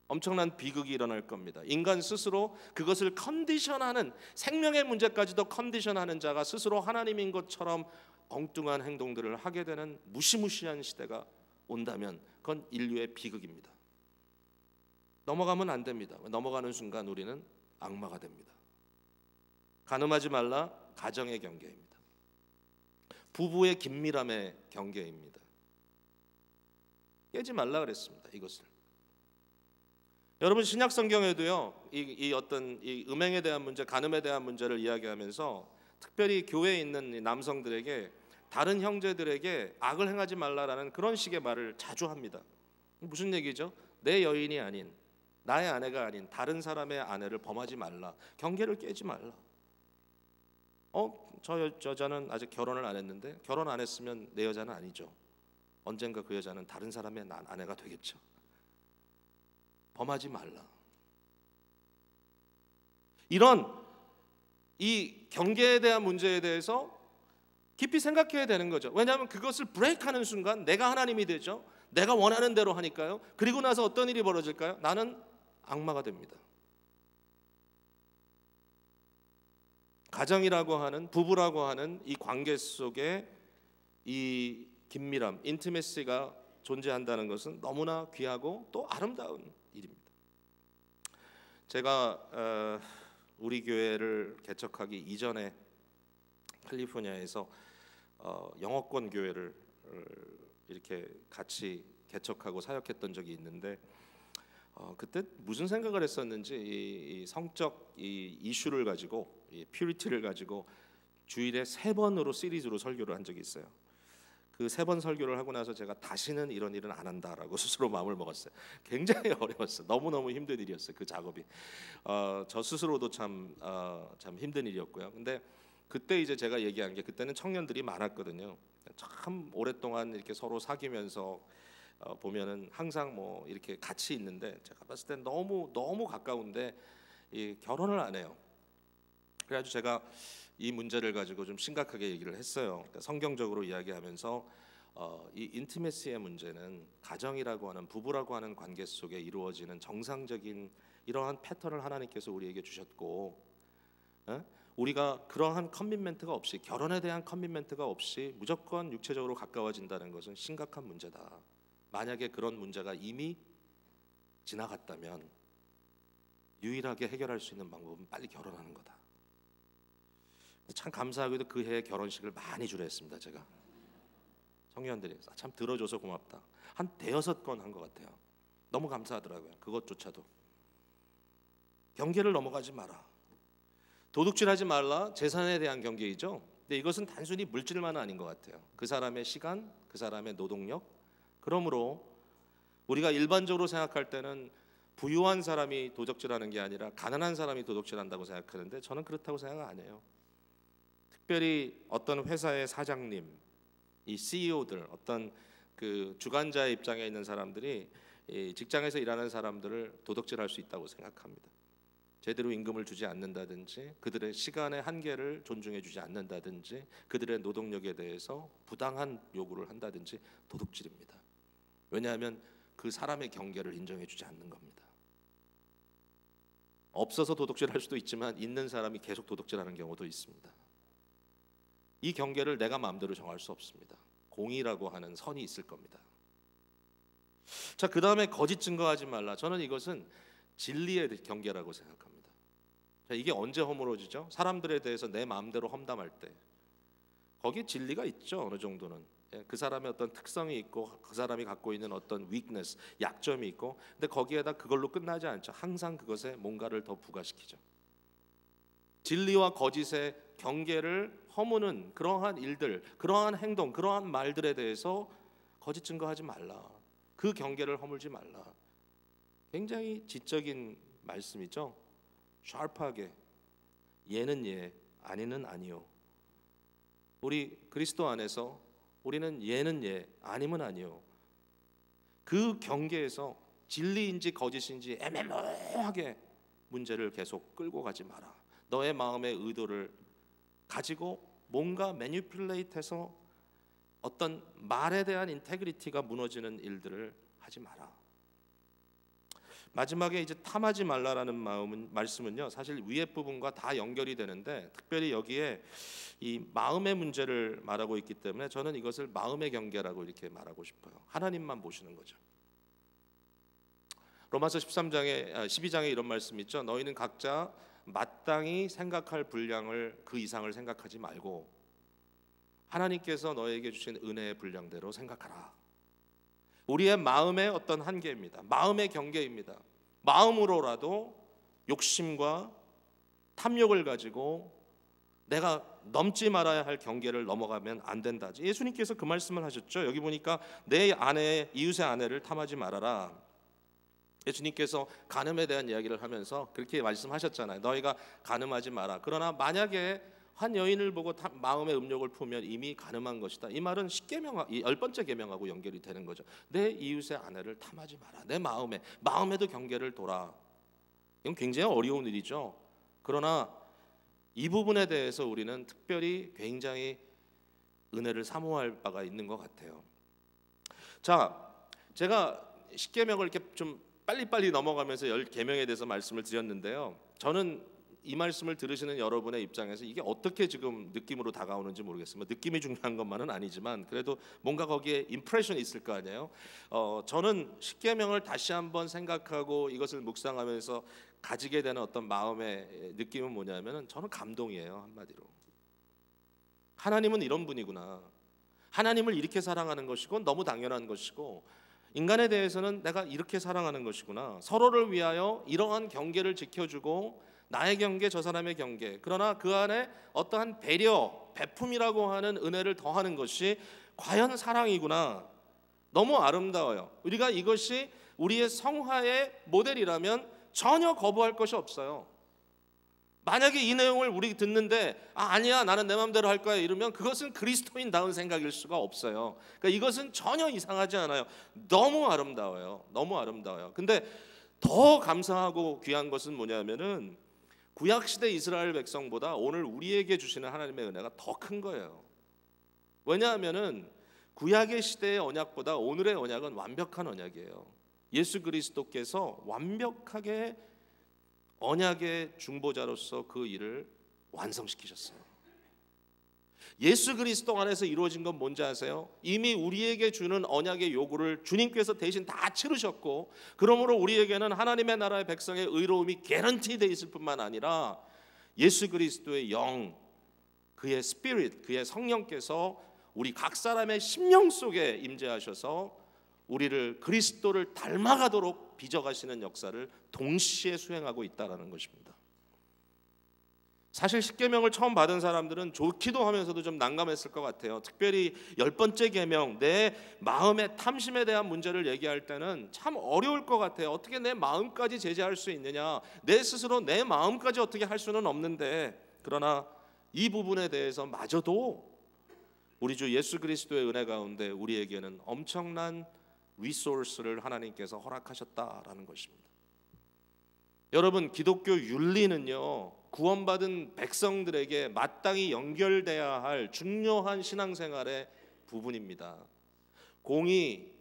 엄청난 비극이 일어날 겁니다. 인간 스스로 그것을 컨디션하는, 생명의 문제까지도 컨디션하는 자가 스스로 하나님인 것처럼 엉뚱한 행동들을 하게 되는 무시무시한 시대가 온다면 그건 인류의 비극입니다. 넘어가면 안 됩니다. 넘어가는 순간 우리는 악마가 됩니다. 간음하지 말라, 가정의 경계입니다. 부부의 긴밀함의 경계입니다. 깨지 말라 그랬습니다. 이것을. 여러분, 신약 성경에도요, 이 어떤 이 음행에 대한 문제, 간음에 대한 문제를 이야기하면서 특별히 교회에 있는 이 남성들에게, 다른 형제들에게 악을 행하지 말라라는 그런 식의 말을 자주 합니다. 무슨 얘기죠? 내 여인이 아닌, 나의 아내가 아닌 다른 사람의 아내를 범하지 말라. 경계를 깨지 말라. 저 여자는 아직 결혼을 안 했는데, 결혼 안 했으면 내 여자는 아니죠. 언젠가 그 여자는 다른 사람의 아내가 되겠죠. 범하지 말라. 이런 이 경계에 대한 문제에 대해서 깊이 생각해야 되는 거죠. 왜냐하면 그것을 브레이크하는 순간 내가 하나님이 되죠. 내가 원하는 대로 하니까요. 그리고 나서 어떤 일이 벌어질까요? 나는 악마가 됩니다. 가정이라고 하는, 부부라고 하는 이 관계 속에 이 긴밀함, 인티메시가 존재한다는 것은 너무나 귀하고 또 아름다운 일입니다. 제가 우리 교회를 개척하기 이전에 캘리포니아에서 영어권 교회를 이렇게 같이 개척하고 사역했던 적이 있는데, 그때 무슨 생각을 했었는지 이 성적 이 이슈를 가지고, 이 퓨리티를 가지고 주일에 3번으로 시리즈로 설교를 한 적이 있어요. 그 3번 설교를 하고 나서 제가 다시는 이런 일은 안 한다라고 스스로 마음을 먹었어요. 굉장히 어려웠어요. 너무너무 힘든 일이었어요. 그 작업이. 저 스스로도 참 힘든 일이었고요. 근데 그때 이제 제가 얘기한 게, 그때는 청년들이 많았거든요. 참 오랫동안 이렇게 서로 사귀면서 보면은 항상 뭐 이렇게 같이 있는데, 제가 봤을 때 너무 가까운데 이 결혼을 안 해요. 그래가지고 제가 이 문제를 가지고 좀 심각하게 얘기를 했어요. 그러니까 성경적으로 이야기하면서 이 인티메시의 문제는 가정이라고 하는, 부부라고 하는 관계 속에 이루어지는 정상적인 이러한 패턴을 하나님께서 우리에게 주셨고, 우리가 그러한 커밋멘트가 없이, 결혼에 대한 커밋멘트가 없이 무조건 육체적으로 가까워진다는 것은 심각한 문제다. 만약에 그런 문제가 이미 지나갔다면 유일하게 해결할 수 있는 방법은 빨리 결혼하는 거다. 참 감사하게도 그 해에 결혼식을 많이 주려 했습니다. 제가 청년들이 참 들어줘서 고맙다. 한 5-6건 한 것 같아요. 너무 감사하더라고요. 그것조차도. 경계를 넘어가지 마라. 도둑질하지 말라, 재산에 대한 경계이죠. 근데 이것은 단순히 물질만은 아닌 것 같아요. 그 사람의 시간, 그 사람의 노동력. 그러므로 우리가 일반적으로 생각할 때는 부유한 사람이 도적질하는 게 아니라 가난한 사람이 도적질한다고 생각하는데 저는 그렇다고 생각 안 해요. 특별히 어떤 회사의 사장님, 이 CEO들, 어떤 그 주관자의 입장에 있는 사람들이 이 직장에서 일하는 사람들을 도둑질할 수 있다고 생각합니다. 제대로 임금을 주지 않는다든지, 그들의 시간의 한계를 존중해 주지 않는다든지, 그들의 노동력에 대해서 부당한 요구를 한다든지 도둑질입니다. 왜냐하면 그 사람의 경계를 인정해 주지 않는 겁니다. 없어서 도둑질할 수도 있지만 있는 사람이 계속 도둑질하는 경우도 있습니다. 이 경계를 내가 마음대로 정할 수 없습니다. 공의라고 하는 선이 있을 겁니다. 자, 그 다음에 거짓 증거하지 말라. 저는 이것은 진리의 경계라고 생각합니다. 자, 이게 언제 허물어지죠? 사람들에 대해서 내 마음대로 험담할 때 거기에 진리가 있죠. 어느 정도는. 그 사람의 어떤 특성이 있고 그 사람이 갖고 있는 어떤 weakness, 약점이 있고, 근데 거기에다 그걸로 끝나지 않죠. 항상 그것에 뭔가를 더 부과시키죠. 진리와 거짓의 경계를 허무는 그러한 일들, 그러한 행동, 그러한 말들에 대해서 거짓 증거하지 말라. 그 경계를 허물지 말라. 굉장히 지적인 말씀이죠. 샤프하게 예는 예, 아니는 아니요. 우리 그리스도 안에서 우리는 예는 예, 아니면 아니요. 그 경계에서 진리인지 거짓인지 애매모호하게 문제를 계속 끌고 가지 마라. 너의 마음의 의도를 가지고 뭔가 매니플레이트해서 어떤 말에 대한 인테그리티가 무너지는 일들을 하지 마라. 마지막에 이제 탐하지 말라라는 말씀은요, 사실 위에 부분과 다 연결이 되는데 특별히 여기에 이 마음의 문제를 말하고 있기 때문에 저는 이것을 마음의 경계라고 이렇게 말하고 싶어요. 하나님만 보시는 거죠. 로마서 12장에 이런 말씀이 있죠. 너희는 각자 마땅히 생각할 분량을 그 이상을 생각하지 말고 하나님께서 너에게 주신 은혜의 분량대로 생각하라. 우리의 마음의 어떤 한계입니다. 마음의 경계입니다. 마음으로라도 욕심과 탐욕을 가지고 내가 넘지 말아야 할 경계를 넘어가면 안 된다. 예수님께서 그 말씀을 하셨죠. 여기 보니까 내 아내, 이웃의 아내를 탐하지 말아라. 예수님께서 간음에 대한 이야기를 하면서 그렇게 말씀하셨잖아요. 너희가 간음하지 마라. 그러나 만약에 한 여인을 보고 마음의 음욕을 품으면 이미 간음한 것이다. 이 말은 10계명, 10번째 계명하고 연결이 되는 거죠. 내 이웃의 아내를 탐하지 마라. 내 마음에도 경계를 둬라. 이건 굉장히 어려운 일이죠. 그러나 이 부분에 대해서 우리는 특별히 굉장히 은혜를 사모할 바가 있는 것 같아요. 자, 제가 10계명을 이렇게 좀 빨리빨리 넘어가면서 10계명에 대해서 말씀을 드렸는데요. 저는 이 말씀을 들으시는 여러분의 입장에서 이게 어떻게 지금 느낌으로 다가오는지 모르겠습니다. 느낌이 중요한 것만은 아니지만 그래도 뭔가 거기에 임프레션이 있을 거 아니에요. 저는 10계명을 다시 한번 생각하고 이것을 묵상하면서 가지게 되는 어떤 마음의 느낌은 뭐냐면은 저는 감동이에요. 한마디로 하나님은 이런 분이구나. 하나님을 이렇게 사랑하는 것이고 너무 당연한 것이고 인간에 대해서는 내가 이렇게 사랑하는 것이구나. 서로를 위하여 이러한 경계를 지켜주고 나의 경계, 저 사람의 경계. 그러나 그 안에 어떠한 배려, 베품이라고 하는 은혜를 더하는 것이 과연 사랑이구나. 너무 아름다워요. 우리가 이것이 우리의 성화의 모델이라면 전혀 거부할 것이 없어요. 만약에 이 내용을 우리 듣는데 아니야 나는 내 마음대로 할 거야 이러면 그것은 그리스도인다운 생각일 수가 없어요. 그러니까 이것은 전혀 이상하지 않아요. 너무 아름다워요. 너무 아름다워요. 근데 더 감사하고 귀한 것은 뭐냐면은 구약시대 이스라엘 백성보다 오늘 우리에게 주시는 하나님의 은혜가 더 큰 거예요. 왜냐하면은 구약의 시대의 언약보다 오늘의 언약은 완벽한 언약이에요. 예수 그리스도께서 완벽하게 언약의 중보자로서 그 일을 완성시키셨어요. 예수 그리스도 안에서 이루어진 건 뭔지 아세요? 이미 우리에게 주는 언약의 요구를 주님께서 대신 다 치르셨고 그러므로 우리에게는 하나님의 나라의 백성의 의로움이 개런티되어 있을 뿐만 아니라 예수 그리스도의 영, 그의 스피릿, 그의 성령께서 우리 각 사람의 심령 속에 임재하셔서 우리를 그리스도를 닮아가도록 빚어가시는 역사를 동시에 수행하고 있다는 것입니다. 사실 십계명을 처음 받은 사람들은 좋기도 하면서도 좀 난감했을 것 같아요. 특별히 10번째 계명, 내 마음의 탐심에 대한 문제를 얘기할 때는 참 어려울 것 같아요. 어떻게 내 마음까지 제재할 수 있느냐, 내 스스로 내 마음까지 어떻게 할 수는 없는데, 그러나 이 부분에 대해서 마저도 우리 주 예수 그리스도의 은혜 가운데 우리에게는 엄청난 리소스를 하나님께서 허락하셨다라는 것입니다. 여러분, 기독교 윤리는요, 구원받은 백성들에게 마땅히 연결돼야 할 중요한 신앙생활의 부분입니다. 공의,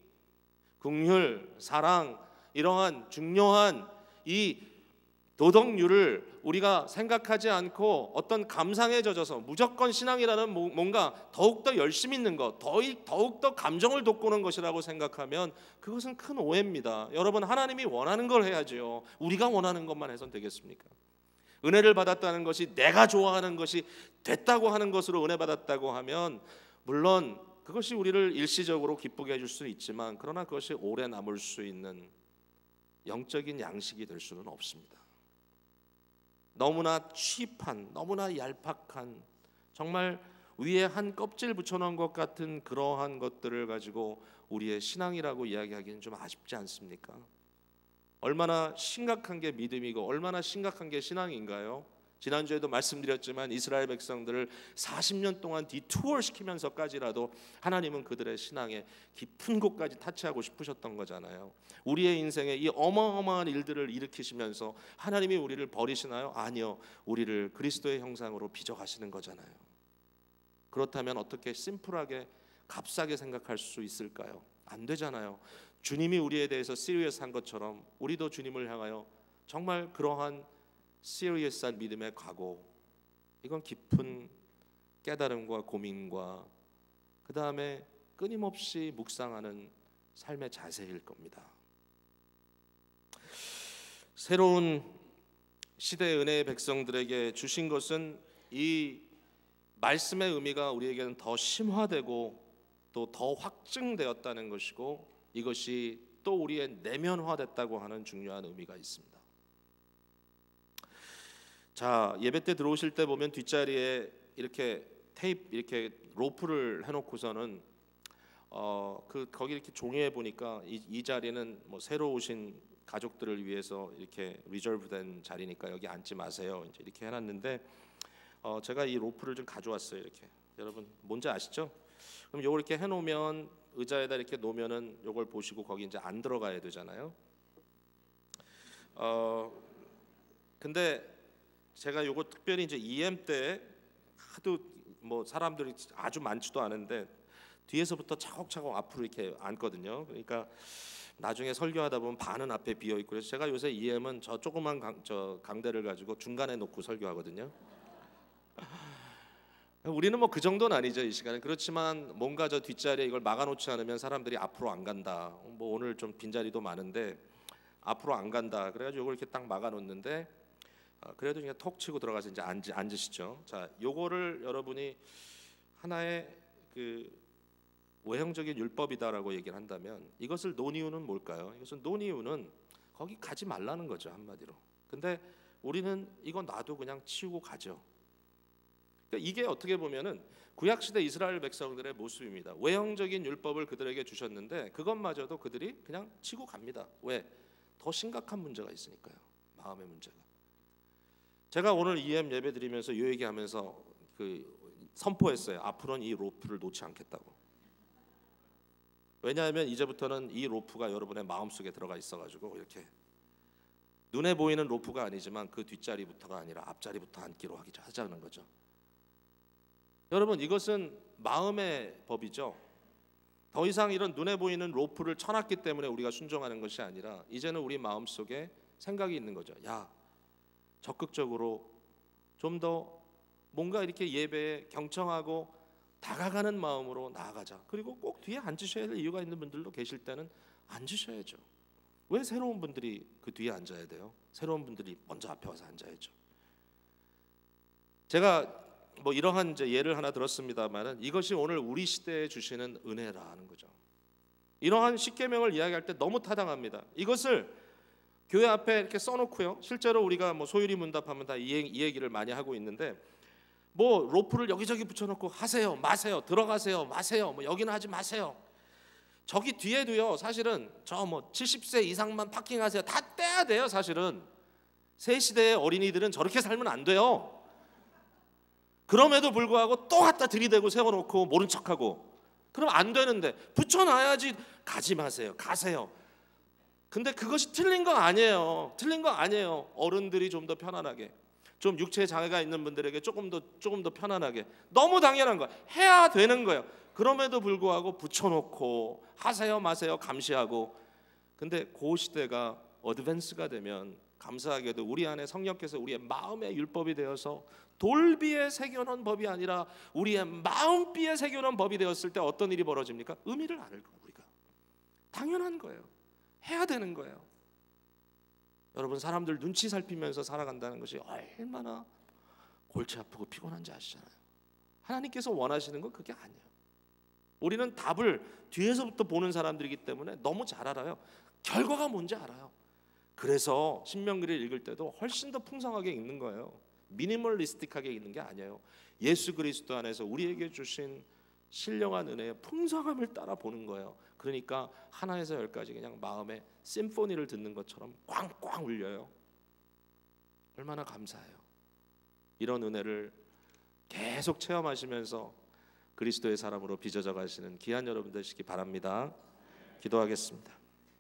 긍휼, 사랑, 이러한 중요한 이 도덕률을 우리가 생각하지 않고 어떤 감상에 젖어서 무조건 신앙이라는 뭔가 더욱더 열심히 있는 것, 더욱더 감정을 돋구는 것이라고 생각하면 그것은 큰 오해입니다. 여러분, 하나님이 원하는 걸 해야죠. 우리가 원하는 것만 해서는 되겠습니까? 은혜를 받았다는 것이 내가 좋아하는 것이 됐다고 하는 것으로 은혜 받았다고 하면 물론 그것이 우리를 일시적으로 기쁘게 해줄 수는 있지만, 그러나 그것이 오래 남을 수 있는 영적인 양식이 될 수는 없습니다. 너무나 취입한, 너무나 얄팍한, 정말 위에 한 껍질 붙여놓은 것 같은 그러한 것들을 가지고 우리의 신앙이라고 이야기하기는 좀 아쉽지 않습니까? 얼마나 심각한 게 믿음이고 얼마나 심각한 게 신앙인가요? 지난주에도 말씀드렸지만 이스라엘 백성들을 40년 동안 디투어 시키면서까지라도 하나님은 그들의 신앙의 깊은 곳까지 타치하고 싶으셨던 거잖아요. 우리의 인생에 이 어마어마한 일들을 일으키시면서 하나님이 우리를 버리시나요? 아니요. 우리를 그리스도의 형상으로 빚어가시는 거잖아요. 그렇다면 어떻게 심플하게 값싸게 생각할 수 있을까요? 안 되잖아요. 주님이 우리에 대해서 시리어스한 것처럼 우리도 주님을 향하여 정말 그러한 시리어스한 믿음의 각오, 이건 깊은 깨달음과 고민과 그 다음에 끊임없이 묵상하는 삶의 자세일 겁니다. 새로운 시대의 은혜의 백성들에게 주신 것은 이 말씀의 의미가 우리에게는 더 심화되고 또 더 확증되었다는 것이고, 이것이 또 우리의 내면화됐다고 하는 중요한 의미가 있습니다. 자, 예배 때 들어오실 때 보면 뒷자리에 이렇게 테이프, 이렇게 로프를 해놓고서는 거기 이렇게 종이에 보니까 이 자리는 뭐 새로 오신 가족들을 위해서 이렇게 리저브된 자리니까 여기 앉지 마세요, 이렇게 해놨는데 제가 이 로프를 좀 가져왔어요. 이렇게 여러분 뭔지 아시죠? 그럼 요걸 이렇게 해놓으면 의자에다 이렇게 놓으면은 요걸 보시고 거기 이제 안 들어가야 되잖아요. 근데 제가 요거 특별히 이제 EM 때 하도 뭐 사람들이 아주 많지도 않은데 뒤에서부터 차곡차곡 앞으로 이렇게 앉거든요. 그러니까 나중에 설교하다 보면 반은 앞에 비어 있고, 그래서 제가 요새 EM은 저 조그만 강대를 가지고 중간에 놓고 설교하거든요. 우리는 뭐 그 정도는 아니죠, 이 시간에. 그렇지만 뭔가 저 뒷자리에 이걸 막아놓지 않으면 사람들이 앞으로 안 간다. 뭐 오늘 좀 빈자리도 많은데 앞으로 안 간다. 그래가지고 이걸 이렇게 딱 막아놓는데 그래도 그냥 톡 치고 들어가서 이제 앉으시죠. 자, 요거를 여러분이 하나의 그 외형적인 율법이다라고 얘기를 한다면 이것을 논 이유는 뭘까요? 이것은 논 이유는 거기 가지 말라는 거죠, 한마디로. 근데 우리는 이거 놔도 그냥 치우고 가죠. 그러니까 이게 어떻게 보면은 구약시대 이스라엘 백성들의 모습입니다. 외형적인 율법을 그들에게 주셨는데 그것마저도 그들이 그냥 치고 갑니다. 왜? 더 심각한 문제가 있으니까요. 마음의 문제가. 제가 오늘 EM 예배 드리면서 이 얘기하면서 선포했어요. 앞으로는 이 로프를 놓지 않겠다고. 왜냐하면 이제부터는 이 로프가 여러분의 마음속에 들어가 있어가지고 이렇게 눈에 보이는 로프가 아니지만 그 뒷자리부터가 아니라 앞자리부터 앉기로 하자는 거죠. 여러분, 이것은 마음의 법이죠. 더 이상 이런 눈에 보이는 로프를 쳐놨기 때문에 우리가 순종하는 것이 아니라 이제는 우리 마음속에 생각이 있는 거죠. 야, 적극적으로 좀 더 뭔가 이렇게 예배에 경청하고 다가가는 마음으로 나아가자. 그리고 꼭 뒤에 앉으셔야 될 이유가 있는 분들도 계실 때는 앉으셔야죠. 왜 새로운 분들이 그 뒤에 앉아야 돼요? 새로운 분들이 먼저 앞에 와서 앉아야죠. 제가 뭐 이러한 이제 예를 하나 들었습니다만은 이것이 오늘 우리 시대에 주시는 은혜라는 거죠. 이러한 십계명을 이야기할 때 너무 타당합니다. 이것을 교회 앞에 이렇게 써놓고요. 실제로 우리가 뭐 소유리 문답하면 다 이 얘기를 많이 하고 있는데, 뭐 로프를 여기저기 붙여놓고 하세요, 마세요, 들어가세요, 마세요, 뭐 여기는 하지 마세요. 저기 뒤에도요, 사실은 저 뭐 70세 이상만 파킹하세요, 다 떼야 돼요. 사실은 새 시대의 어린이들은 저렇게 살면 안 돼요. 그럼에도 불구하고 또 갖다 들이대고 세워놓고 모른 척하고, 그럼 안 되는데 붙여놔야지. 가지 마세요, 가세요. 근데 그것이 틀린 거 아니에요. 틀린 거 아니에요. 어른들이 좀 더 편안하게, 좀 육체 장애가 있는 분들에게 조금 더 편안하게, 너무 당연한 거예요. 해야 되는 거예요. 그럼에도 불구하고 붙여놓고 하세요 마세요 감시하고. 근데 그 시대가 어드밴스가 되면 감사하게도 우리 안에 성령께서 우리의 마음의 율법이 되어서 돌비에 새겨놓은 법이 아니라 우리의 마음비에 새겨놓은 법이 되었을 때 어떤 일이 벌어집니까? 의미를 알고, 우리가 당연한 거예요. 해야 되는 거예요. 여러분, 사람들 눈치 살피면서 살아간다는 것이 얼마나 골치 아프고 피곤한지 아시잖아요. 하나님께서 원하시는 건 그게 아니에요. 우리는 답을 뒤에서부터 보는 사람들이기 때문에 너무 잘 알아요. 결과가 뭔지 알아요. 그래서 신명기를 읽을 때도 훨씬 더 풍성하게 읽는 거예요. 미니멀리스틱하게 읽는 게 아니에요. 예수 그리스도 안에서 우리에게 주신 신령한 은혜의 풍성함을 따라 보는 거예요. 그러니까 하나에서 열까지 그냥 마음에 심포니를 듣는 것처럼 꽝꽝 울려요. 얼마나 감사해요. 이런 은혜를 계속 체험하시면서 그리스도의 사람으로 빚어져 가시는 귀한 여러분 되시기 바랍니다. 기도하겠습니다.